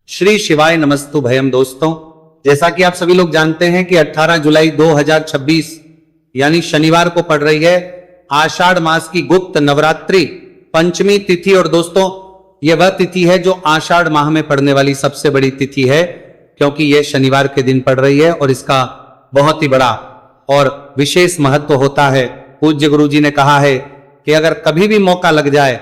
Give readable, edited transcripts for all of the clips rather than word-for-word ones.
श्री शिवाय नमस्तु भयम। दोस्तों, जैसा कि आप सभी लोग जानते हैं कि 18 जुलाई 2026 यानी शनिवार को पड़ रही है आषाढ़ मास की गुप्त नवरात्रि पंचमी तिथि। और दोस्तों, यह वह तिथि है जो आषाढ़ माह में पड़ने वाली सबसे बड़ी तिथि है, क्योंकि यह शनिवार के दिन पड़ रही है और इसका बहुत ही बड़ा और विशेष महत्व होता है। पूज्य गुरु जी ने कहा है कि अगर कभी भी मौका लग जाए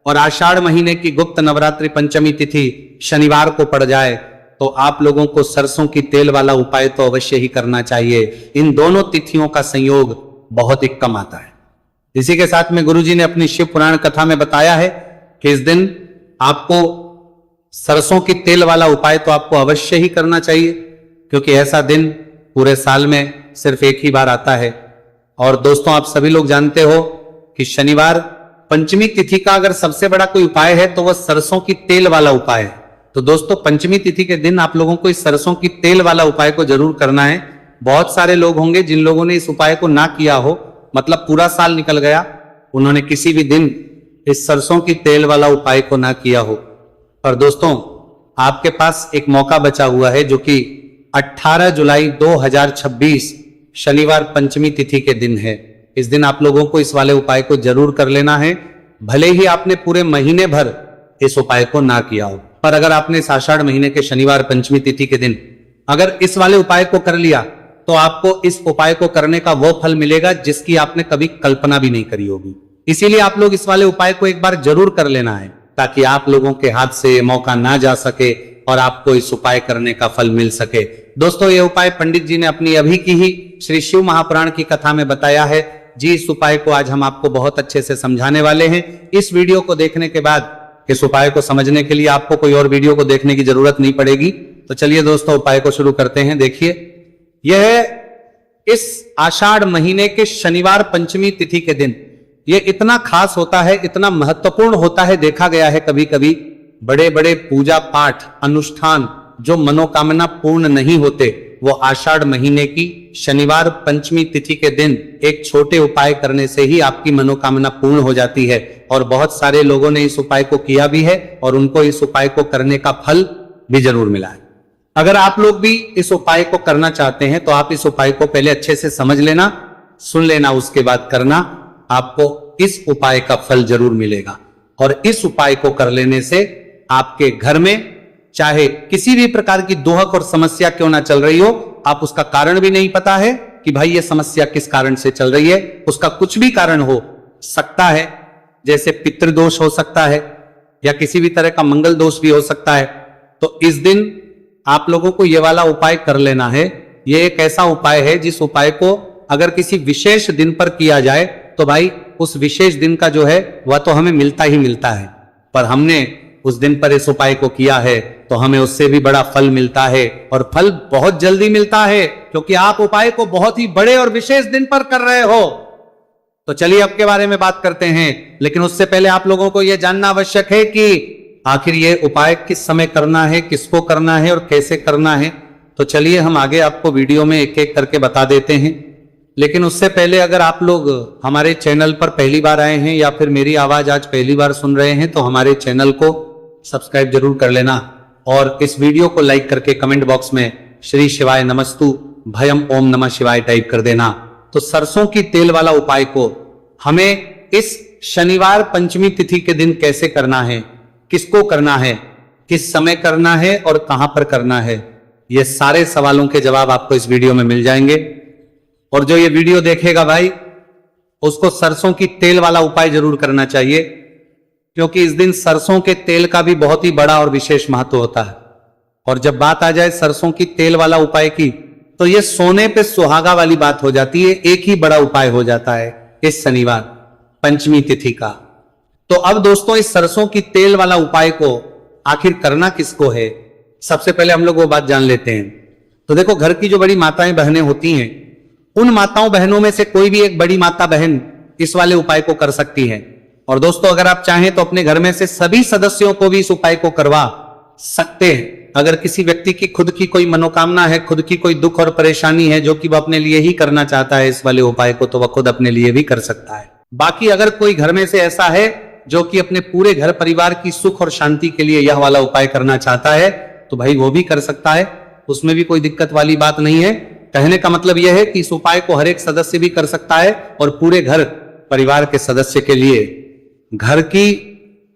और आषाढ़ महीने की गुप्त नवरात्रि पंचमी तिथि शनिवार को पड़ जाए तो आप लोगों को सरसों की तेल वाला उपाय तो अवश्य ही करना चाहिए। इन दोनों तिथियों का संयोग बहुत ही कम आता है। इसी के साथ में गुरु जी ने अपनी शिव पुराण कथा में बताया है कि इस दिन आपको सरसों की तेल वाला उपाय तो आपको अवश्य ही करना चाहिए, क्योंकि ऐसा दिन पूरे साल में सिर्फ एक ही बार आता है। और दोस्तों, आप सभी लोग जानते हो कि शनिवार पंचमी तिथि का अगर सबसे बड़ा कोई उपाय है तो वह सरसों की तेल वाला उपाय है। तो दोस्तों, पंचमी तिथि के दिन आप लोगों को इस सरसों की तेल वाला उपाय को जरूर करना है। बहुत सारे लोग होंगे जिन लोगों ने इस उपाय को ना किया हो, मतलब पूरा साल निकल गया, उन्होंने किसी भी दिन इस सरसों की तेल वाला उपाय को ना किया हो। पर दोस्तों, आपके पास एक मौका बचा हुआ है जो कि 18 जुलाई 2026 शनिवार पंचमी तिथि के दिन है। इस दिन आप लोगों को इस वाले उपाय को जरूर कर लेना है, भले ही आपने पूरे महीने भर इस उपाय को ना किया हो। पर अगर आपने इस आषाढ़ महीने के शनिवार पंचमी तिथि के दिन अगर इस वाले उपाय को कर लिया तो आपको इस उपाय को करने का वो फल मिलेगा जिसकी आपने कभी कल्पना भी नहीं करी होगी। इसीलिए आप लोग इस वाले उपाय को एक बार जरूर कर लेना है, ताकि आप लोगों के हाथ से ये मौका ना जा सके और आपको इस उपाय करने का फल मिल सके। दोस्तों, ये उपाय पंडित जी ने अपनी अभी की ही श्री शिव महापुराण की कथा में बताया है जी। इस उपाय को आज हम आपको बहुत अच्छे से समझाने वाले हैं। इस वीडियो को देखने के बाद इस उपाय को समझने के लिए आपको कोई और वीडियो को देखने की जरूरत नहीं पड़ेगी। तो चलिए दोस्तों, उपाय को शुरू करते हैं। देखिए, यह इस आषाढ़ महीने के शनिवार पंचमी तिथि के दिन यह इतना खास होता है, इतना महत्वपूर्ण होता है। देखा गया है कभी कभी बड़े बड़े पूजा पाठ अनुष्ठान जो मनोकामना पूर्ण नहीं होते, वो आषाढ़ महीने की शनिवार पंचमी तिथि के दिन एक छोटे उपाय करने से ही आपकी मनोकामना पूर्ण हो जाती है। और बहुत सारे लोगों ने इस उपाय को किया भी है और उनको इस उपाय को करने का फल भी जरूर मिला है। अगर आप लोग भी इस उपाय को करना चाहते हैं तो आप इस उपाय को पहले अच्छे से समझ लेना, सुन लेना, उसके बाद करना। आपको इस उपाय का फल जरूर मिलेगा। और इस उपाय को कर लेने से आपके घर में चाहे किसी भी प्रकार की दुहक और समस्या क्यों ना चल रही हो, आप उसका कारण भी नहीं पता है कि भाई ये समस्या किस कारण से चल रही है, उसका कुछ भी कारण हो सकता है, जैसे पितृदोष हो सकता है या किसी भी तरह का मंगल दोष भी हो सकता है। तो इस दिन आप लोगों को ये वाला उपाय कर लेना है। ये एक ऐसा उपाय है जिस उपाय को अगर किसी विशेष दिन पर किया जाए तो भाई उस विशेष दिन का जो है वह तो हमें मिलता ही मिलता है, पर हमने उस दिन पर इस उपाय को किया है तो हमें उससे भी बड़ा फल मिलता है, और फल बहुत जल्दी मिलता है, क्योंकि आप उपाय को बहुत ही बड़े और विशेष दिन पर कर रहे हो। तो चलिए अब के बारे में बात करते हैं, लेकिन उससे पहले आप लोगों को यह जानना आवश्यक है कि आखिर ये उपाय किस समय करना है, किसको करना है और कैसे करना है। तो चलिए हम आगे आपको वीडियो में एक एक करके बता देते हैं। लेकिन उससे पहले अगर आप लोग हमारे चैनल पर पहली बार आए हैं या फिर मेरी आवाज आज पहली बार सुन रहे हैं तो हमारे चैनल को सब्सक्राइब जरूर कर लेना और इस वीडियो को लाइक करके कमेंट बॉक्स में श्री शिवाय नमस्तु भयम ओम नमः शिवाय टाइप कर देना। तो सरसों की तेल वाला उपाय को हमें इस शनिवार पंचमी तिथि के दिन कैसे करना है, किसको करना है, किस समय करना है और कहां पर करना है, ये सारे सवालों के जवाब आपको इस वीडियो में मिल जाएंगे। और जो ये वीडियो देखेगा भाई, उसको सरसों की तेल वाला उपाय जरूर करना चाहिए, क्योंकि इस दिन सरसों के तेल का भी बहुत ही बड़ा और विशेष महत्व होता है। और जब बात आ जाए सरसों की तेल वाला उपाय की, तो यह सोने पे सुहागा वाली बात हो जाती है। एक ही बड़ा उपाय हो जाता है इस शनिवार पंचमी तिथि का। तो अब दोस्तों, इस सरसों की तेल वाला उपाय को आखिर करना किसको है, सबसे पहले हम लोग वो बात जान लेते हैं। तो देखो, घर की जो बड़ी माताएं बहनें होती हैं, उन माताओं बहनों में से कोई भी एक बड़ी माता बहन इस वाले उपाय को कर सकती है। और दोस्तों, अगर आप चाहें तो अपने घर में से सभी सदस्यों को भी इस उपाय को करवा सकते हैं। अगर किसी व्यक्ति की खुद की कोई मनोकामना है, खुद की कोई दुख और परेशानी है जो कि वह अपने लिए ही करना चाहता है इस वाले उपाय को, तो वह खुद अपने लिए भी कर सकता है। बाकी अगर कोई घर में से ऐसा है जो कि अपने पूरे घर परिवार की सुख और शांति के लिए यह वाला उपाय करना चाहता है, तो भाई वो भी कर सकता है, उसमें भी कोई दिक्कत वाली बात नहीं है। कहने का मतलब यह है कि इस उपाय को हर एक सदस्य भी कर सकता है और पूरे घर परिवार के सदस्य के लिए। घर की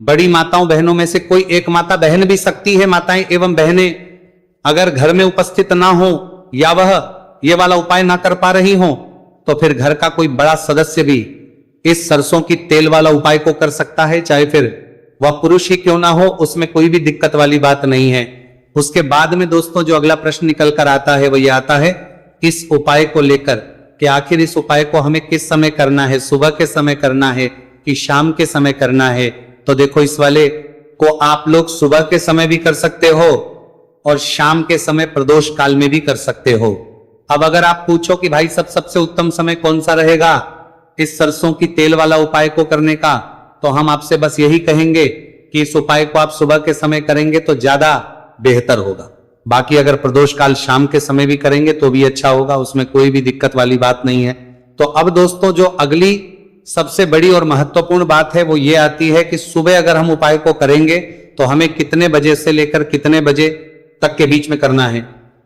बड़ी माताओं बहनों में से कोई एक माता बहन भी सकती है, माताएं एवं बहनें अगर घर में उपस्थित ना हो या वह ये वाला उपाय ना कर पा रही हो, तो फिर घर का कोई बड़ा सदस्य भी इस सरसों की तेल वाला उपाय को कर सकता है, चाहे फिर वह पुरुष ही क्यों ना हो, उसमें कोई भी दिक्कत वाली बात नहीं है। उसके बाद में दोस्तों जो अगला प्रश्न निकल कर आता है वो ये आता है इस उपाय को लेकर कि आखिर इस उपाय को हमें किस समय करना है, सुबह के समय करना है कि शाम के समय करना है। तो देखो इस वाले को आप लोग सुबह के समय भी कर सकते हो और शाम के समय प्रदोष काल में भी कर सकते हो। अब अगर आप पूछो कि भाई सबसे उत्तम समय कौन सा रहेगा इस सरसों की तेल वाला उपाय को करने का, तो हम आपसे बस यही कहेंगे कि इस उपाय को आप सुबह के समय करेंगे तो ज्यादा बेहतर होगा। बाकी अगर प्रदोष काल शाम के समय भी करेंगे तो भी अच्छा होगा, उसमें कोई भी दिक्कत वाली बात नहीं है। तो अब दोस्तों जो अगली सबसे बड़ी और महत्वपूर्ण बात है वो ये आती है कि सुबह अगर हम उपाय को करेंगे तो हमें कितने बजे से लेकर कितने बजे तक के बीच में करना है,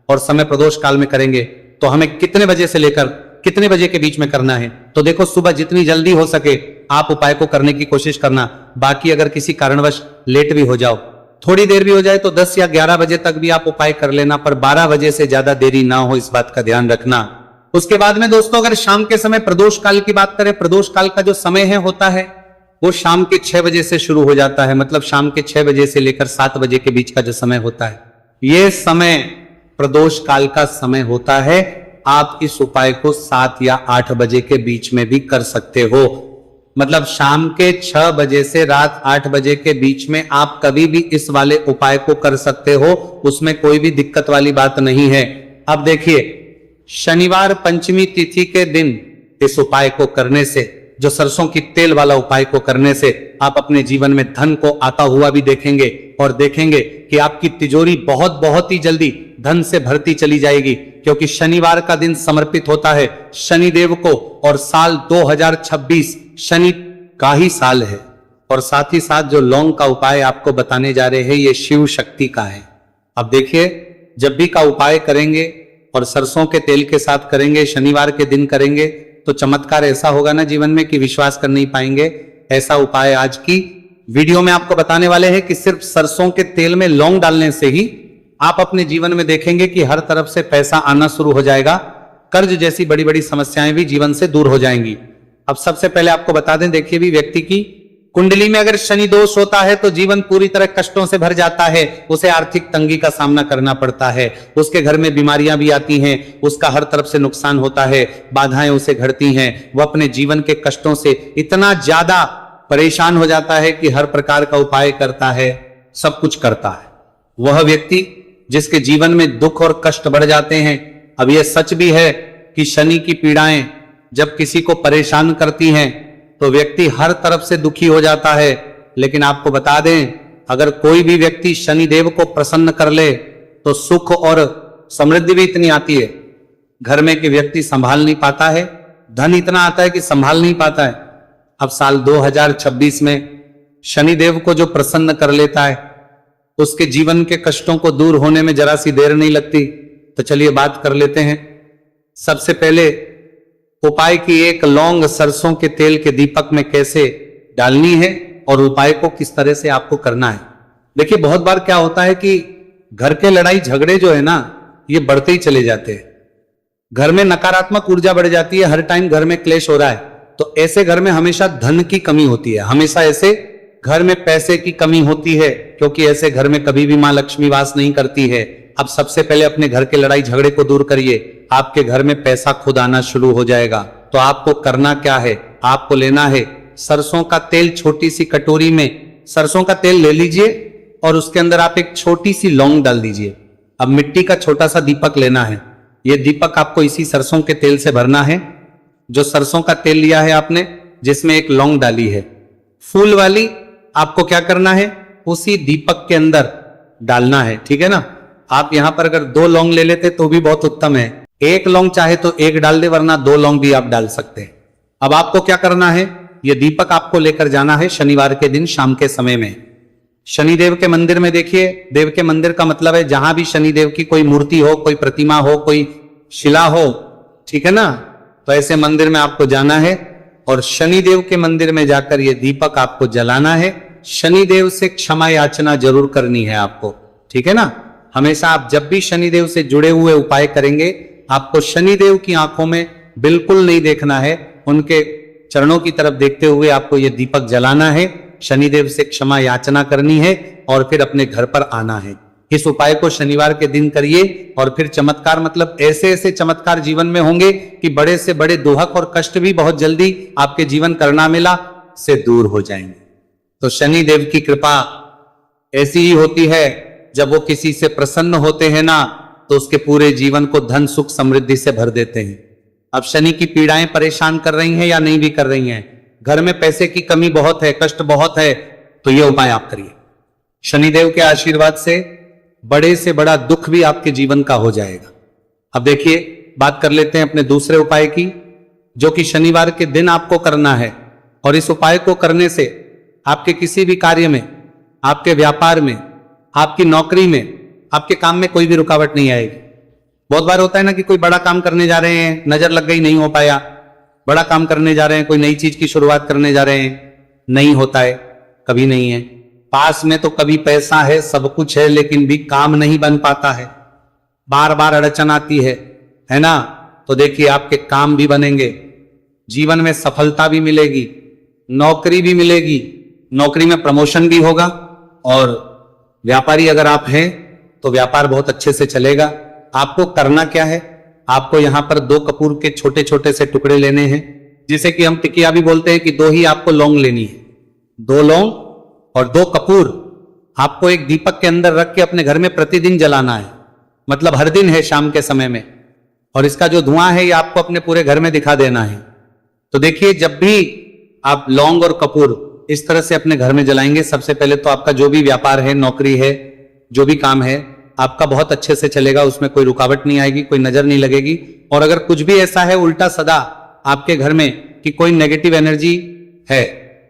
और समय प्रदोष काल में करेंगे तो हमें कितने बजे से लेकर कितने बजे के बीच में करना है। तो देखो सुबह जितनी जल्दी हो सके आप उपाय को करने की कोशिश करना। बाकी अगर किसी कारणवश लेट भी हो जाओ, थोड़ी देर भी हो जाए तो 10 या 11 बजे तक भी आप उपाय कर लेना, पर 12 बजे से ज्यादा देरी ना हो, इस बात का ध्यान रखना। उसके बाद में दोस्तों अगर शाम के समय प्रदोष काल की बात करें, प्रदोष काल का जो समय है होता है वो शाम के 6 बजे से शुरू हो जाता है, मतलब शाम के 6 बजे से लेकर 7 बजे के बीच का जो समय होता है ये समय प्रदोष काल का समय होता है। आप इस उपाय को 7 या 8 बजे के बीच में भी कर सकते हो, मतलब शाम के 6 बजे से रात 8 बजे के बीच में आप कभी भी इस वाले उपाय को कर सकते हो, उसमें कोई भी दिक्कत वाली बात नहीं है। अब देखिए शनिवार पंचमी तिथि के दिन इस उपाय को करने से, जो सरसों की तेल वाला उपाय को करने से आप अपने जीवन में धन को आता हुआ भी देखेंगे और देखेंगे कि आपकी तिजोरी बहुत ही जल्दी धन से भरती चली जाएगी, क्योंकि शनिवार का दिन समर्पित होता है शनिदेव को और साल 2026 शनि का ही साल है। और साथ ही साथ जो लौंग का उपाय आपको बताने जा रहे हैं ये शिव शक्ति का है। अब देखिए जब भी का उपाय करेंगे और सरसों के तेल के साथ करेंगे, शनिवार के दिन करेंगे, तो चमत्कार ऐसा होगा ना जीवन में कि विश्वास कर नहीं पाएंगे। ऐसा उपाय आज की वीडियो में आपको बताने वाले हैं कि सिर्फ सरसों के तेल में लौंग डालने से ही आप अपने जीवन में देखेंगे कि हर तरफ से पैसा आना शुरू हो जाएगा, कर्ज जैसी बड़ी बड़ी समस्याएं भी जीवन से दूर हो जाएंगी। अब सबसे पहले आपको बता दें, देखिए भी व्यक्ति की कुंडली में अगर शनि दोष होता है तो जीवन पूरी तरह कष्टों से भर जाता है, उसे आर्थिक तंगी का सामना करना पड़ता है, उसके घर में बीमारियां भी आती हैं, उसका हर तरफ से नुकसान होता है, बाधाएं उसे घटती हैं, वह अपने जीवन के कष्टों से इतना ज्यादा परेशान हो जाता है कि हर प्रकार का उपाय करता है, सब कुछ करता है। वह व्यक्ति जिसके जीवन में दुख और कष्ट बढ़ जाते हैं, अब यह सच भी है कि शनि की पीड़ाएं जब किसी को परेशान करती हैं तो व्यक्ति हर तरफ से दुखी हो जाता है। लेकिन आपको बता दें अगर कोई भी व्यक्ति शनिदेव को प्रसन्न कर ले तो सुख और समृद्धि भी इतनी आती है घर में कि व्यक्ति संभाल नहीं पाता है, धन इतना आता है कि संभाल नहीं पाता है। अब साल 2026 में शनिदेव को जो प्रसन्न कर लेता है उसके जीवन के कष्टों को दूर होने में जरा सी देर नहीं लगती। तो चलिए बात कर लेते हैं। सबसे पहले उपाय की एक लौंग सरसों के तेल के दीपक में कैसे डालनी है और उपाय को किस तरह से आपको करना है। देखिए बहुत बार क्या होता है कि घर के लड़ाई झगड़े जो है ना ये बढ़ते ही चले जाते हैं, घर में नकारात्मक ऊर्जा बढ़ जाती है, हर टाइम घर में क्लेश हो रहा है, तो ऐसे घर में हमेशा धन की कमी होती है, हमेशा ऐसे घर में पैसे की कमी होती है, क्योंकि ऐसे घर में कभी भी मां लक्ष्मी वास नहीं करती है। अब सबसे पहले अपने घर के लड़ाई झगड़े को दूर करिए, आपके घर में पैसा खुद आना शुरू हो जाएगा। तो आपको करना क्या है, आपको लेना है सरसों का तेल, छोटी सी कटोरी में सरसों का तेल ले लीजिए और उसके अंदर आप एक छोटी सी लौंग डाल दीजिए। अब मिट्टी का छोटा सा दीपक लेना है, यह दीपक आपको इसी सरसों के तेल से भरना है। जो सरसों का तेल लिया है आपने जिसमें एक लौंग डाली है फूल वाली, आपको क्या करना है उसी दीपक के अंदर डालना है, ठीक है ना। आप यहां पर अगर 2 लौंग ले लेते तो भी बहुत उत्तम है, 1 लौंग चाहे तो 1 डाल दे, वरना 2 लौंग भी आप डाल सकते हैं। अब आपको क्या करना है, यह दीपक आपको लेकर जाना है शनिवार के दिन शाम के समय में। शनिदेव के मंदिर में देखिए, देव के मंदिर का मतलब है जहां भी शनिदेव की कोई मूर्ति हो, कोई प्रतिमा हो, कोई शिला हो, ठीक है ना, तो ऐसे मंदिर में आपको जाना है और शनिदेव के मंदिर में जाकर ये दीपक आपको जलाना है। शनिदेव से क्षमा याचना जरूर करनी है आपको, ठीक है ना। हमेशा आप जब भी शनिदेव से जुड़े हुए उपाय करेंगे, आपको शनिदेव की आंखों में बिल्कुल नहीं देखना है, उनके चरणों की तरफ देखते हुए आपको ये दीपक जलाना है, शनिदेव से क्षमा याचना करनी है और फिर अपने घर पर आना है। इस उपाय को शनिवार के दिन करिए और फिर चमत्कार, मतलब ऐसे ऐसे चमत्कार जीवन में होंगे कि बड़े से बड़े दुहक और कष्ट भी बहुत जल्दी आपके जीवन करना मिला से दूर हो जाएंगे। तो शनिदेव की कृपा ऐसी ही होती है, जब वो किसी से प्रसन्न होते हैं ना, तो उसके पूरे जीवन को धन सुख समृद्धि से भर देते हैं। अब शनि की पीड़ाएं परेशान कर रही हैं या नहीं भी कर रही हैं, घर में पैसे की कमी बहुत है, कष्ट बहुत है, तो ये उपाय आप करिए। शनिदेव के आशीर्वाद से बड़े से बड़ा दुख भी आपके जीवन का हो जाएगा। अब देखिए, बात कर लेते हैं अपने दूसरे उपाय की, जो कि शनिवार के दिन आपको करना है। और इस उपाय को करने से आपके किसी भी कार्य में, आपके व्यापार में, आपकी नौकरी में, आपके काम में कोई भी रुकावट नहीं आएगी। बहुत बार होता है ना कि कोई बड़ा काम करने जा रहे हैं, नजर लग गई, नहीं हो पाया। बड़ा काम करने जा रहे हैं, कोई नई चीज की शुरुआत करने जा रहे हैं, नहीं होता है, कभी नहीं है। पास में तो कभी पैसा है, सब कुछ है, लेकिन भी काम नहीं बन पाता है, बार बार अड़चन आती है ना। तो देखिए, आपके काम भी बनेंगे, जीवन में सफलता भी मिलेगी, नौकरी भी मिलेगी, नौकरी में प्रमोशन भी होगा, और व्यापारी अगर आप हैं तो व्यापार बहुत अच्छे से चलेगा। आपको करना क्या है, आपको यहां पर 2 कपूर के छोटे छोटे से टुकड़े लेने हैं, जिसे कि हम टिकिया भी बोलते हैं, कि 2 ही आपको लौंग लेनी है। 2 लौंग और 2 कपूर आपको एक दीपक के अंदर रख के अपने घर में प्रतिदिन जलाना है, मतलब हर दिन है शाम के समय में। और इसका जो धुआं है ये आपको अपने पूरे घर में दिखा देना है। तो देखिए, जब भी आप लौंग और कपूर इस तरह से अपने घर में जलाएंगे, सबसे पहले तो आपका जो भी व्यापार है, नौकरी है, जो भी काम है, आपका बहुत अच्छे से चलेगा, उसमें कोई रुकावट नहीं आएगी, कोई नजर नहीं लगेगी। और अगर कुछ भी ऐसा है उल्टा सदा आपके घर में कि कोई नेगेटिव एनर्जी है,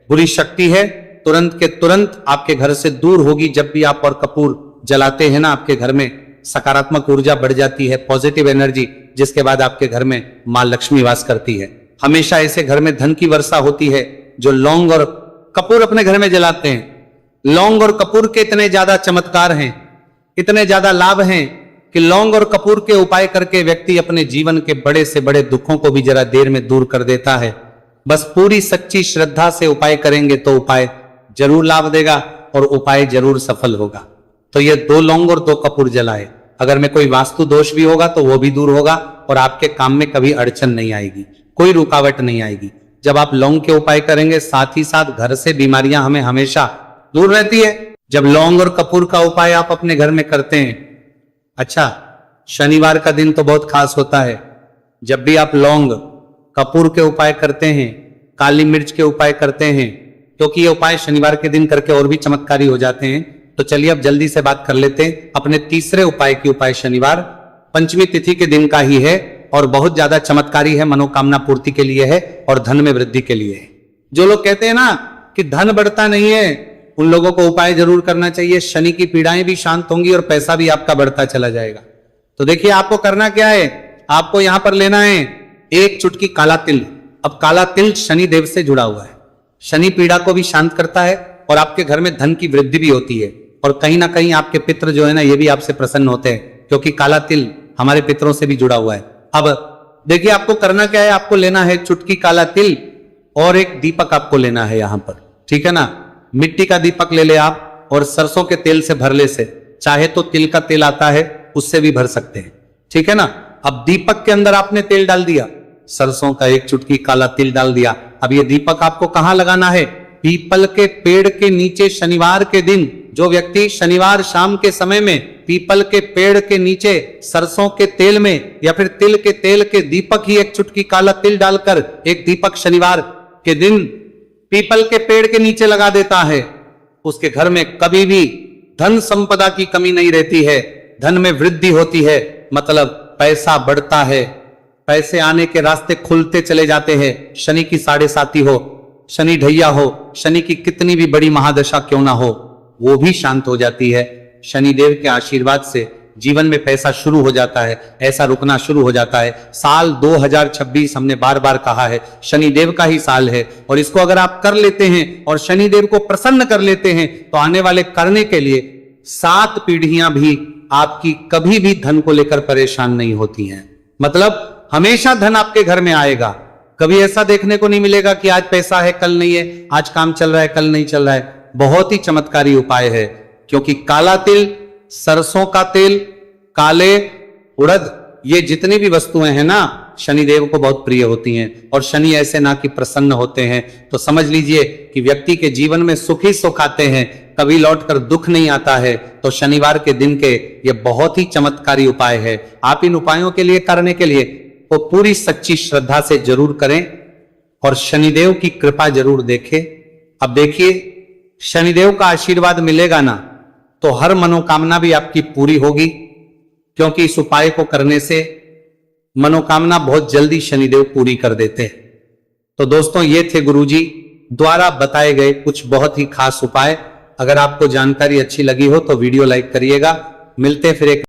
बुरी शक्ति है, तुरंत के तुरंत आपके घर से दूर होगी। जब भी आप और कपूर जलाते हैं ना, आपके घर में सकारात्मक ऊर्जा बढ़ जाती है, पॉजिटिव एनर्जी, जिसके बाद आपके घर में मां लक्ष्मी वास करती है। हमेशा ऐसे घर में धन की वर्षा होती है जो लौंग और कपूर अपने घर में जलाते हैं। लौंग और कपूर के इतने ज्यादा चमत्कार हैं, इतने ज्यादा लाभ हैं, कि लौंग और कपूर के उपाय करके व्यक्ति अपने जीवन के बड़े से बड़े दुखों को भी जरा देर में दूर कर देता है। बस पूरी सच्ची श्रद्धा से उपाय करेंगे तो उपाय जरूर लाभ देगा और उपाय जरूर सफल होगा। तो ये 2 लौंग और 2 कपूर जलाए। अगर में कोई वास्तु दोष भी होगा तो वो भी दूर होगा और आपके काम में कभी अड़चन नहीं आएगी, कोई रुकावट नहीं आएगी। जब आप लौंग के उपाय करेंगे, साथ ही साथ घर से बीमारियां हमें हमेशा दूर रहती है। जब लौंग और कपूर का उपाय आप अपने घर में करते हैं, अच्छा, शनिवार का दिन तो बहुत खास होता है। जब भी आप लौंग कपूर के उपाय करते हैं, काली मिर्च के उपाय करते हैं, क्योंकि ये उपाय शनिवार के दिन करके और भी चमत्कारी हो जाते हैं। तो चलिए अब जल्दी से बात कर लेते हैं अपने तीसरे उपाय की। उपाय शनिवार पंचमी तिथि के दिन का ही है और बहुत ज्यादा चमत्कारी है, मनोकामना पूर्ति के लिए है और धन में वृद्धि के लिए है। जो लोग कहते हैं ना कि धन बढ़ता नहीं है, उन लोगों को उपाय जरूर करना चाहिए। शनि की पीड़ाएं भी शांत होंगी और पैसा भी आपका बढ़ता चला जाएगा। तो देखिए, आपको करना क्या है, आपको यहां पर लेना है 1 चुटकी काला तिल। अब काला तिल शनि देव से जुड़ा हुआ है, शनि पीड़ा को भी शांत करता है और आपके घर में धन की वृद्धि भी होती है। और कहीं ना कहीं आपके पितृ जो है ना, ये भी आपसे प्रसन्न होते हैं, क्योंकि काला तिल हमारे पितरों से भी जुड़ा हुआ है। अब देखिए, आपको करना क्या है, आपको लेना है चुटकी काला तिल और एक दीपक आपको लेना है यहां पर, ठीक है ना। मिट्टी का दीपक ले ले आप और सरसों के तेल से भरले से, चाहे तो तिल का तेल आता है उससे भी भर सकते हैं, ठीक है ना। अब दीपक के अंदर आपने तेल डाल दिया, सरसों का 1 चुटकी काला तिल डाल दिया। अब ये दीपक आपको कहां लगाना है, पीपल के पेड़ के नीचे। शनिवार के दिन जो व्यक्ति शनिवार शाम के समय में पीपल के पेड़ के नीचे सरसों के तेल में या फिर तिल के तेल के दीपक ही 1 चुटकी काला तिल डालकर एक दीपक शनिवार के दिन पीपल के पेड़ के नीचे लगा देता है, उसके घर में कभी भी धन संपदा की कमी नहीं रहती है, धन में वृद्धि होती है, मतलब पैसा बढ़ता है, पैसे आने के रास्ते खुलते चले जाते हैं। शनि की 7.5 हो, शनि ढैया हो, शनि की कितनी भी बड़ी महादशा क्यों ना हो, वो भी शांत हो जाती है। शनिदेव के आशीर्वाद से जीवन में पैसा शुरू हो जाता है, ऐसा रुकना शुरू हो जाता है। साल 2026 हमने बार बार कहा है शनिदेव का ही साल है, और इसको अगर आप कर लेते हैं और शनिदेव को प्रसन्न कर लेते हैं तो आने वाले करने के लिए 7 पीढ़ियां भी आपकी कभी भी धन को लेकर परेशान नहीं होती हैं। मतलब हमेशा धन आपके घर में आएगा। कभी ऐसा देखने को नहीं मिलेगा कि आज पैसा है कल नहीं है, आज काम चल रहा है कल नहीं चल रहा है। बहुत ही चमत्कारी उपाय है, क्योंकि काला तिल, सरसों का तेल, काले उड़द, ये जितनी भी वस्तुएं हैं ना शनिदेव को बहुत प्रिय होती हैं। और शनि ऐसे ना कि प्रसन्न होते हैं तो समझ लीजिए कि व्यक्ति के जीवन में सुख ही सुख आते हैं, कभी लौटकर दुख नहीं आता है। तो शनिवार के दिन के ये बहुत ही चमत्कारी उपाय है। आप इन उपायों के लिए करने के लिए वो पूरी सच्ची श्रद्धा से जरूर करें और शनिदेव की कृपा जरूर देखें। अब देखिए, शनिदेव का आशीर्वाद मिलेगा ना तो हर मनोकामना भी आपकी पूरी होगी, क्योंकि इस उपाय को करने से मनोकामना बहुत जल्दी शनिदेव पूरी कर देते हैं। तो दोस्तों, ये थे गुरुजी द्वारा बताए गए कुछ बहुत ही खास उपाय। अगर आपको जानकारी अच्छी लगी हो तो वीडियो लाइक करिएगा। मिलते फिर एक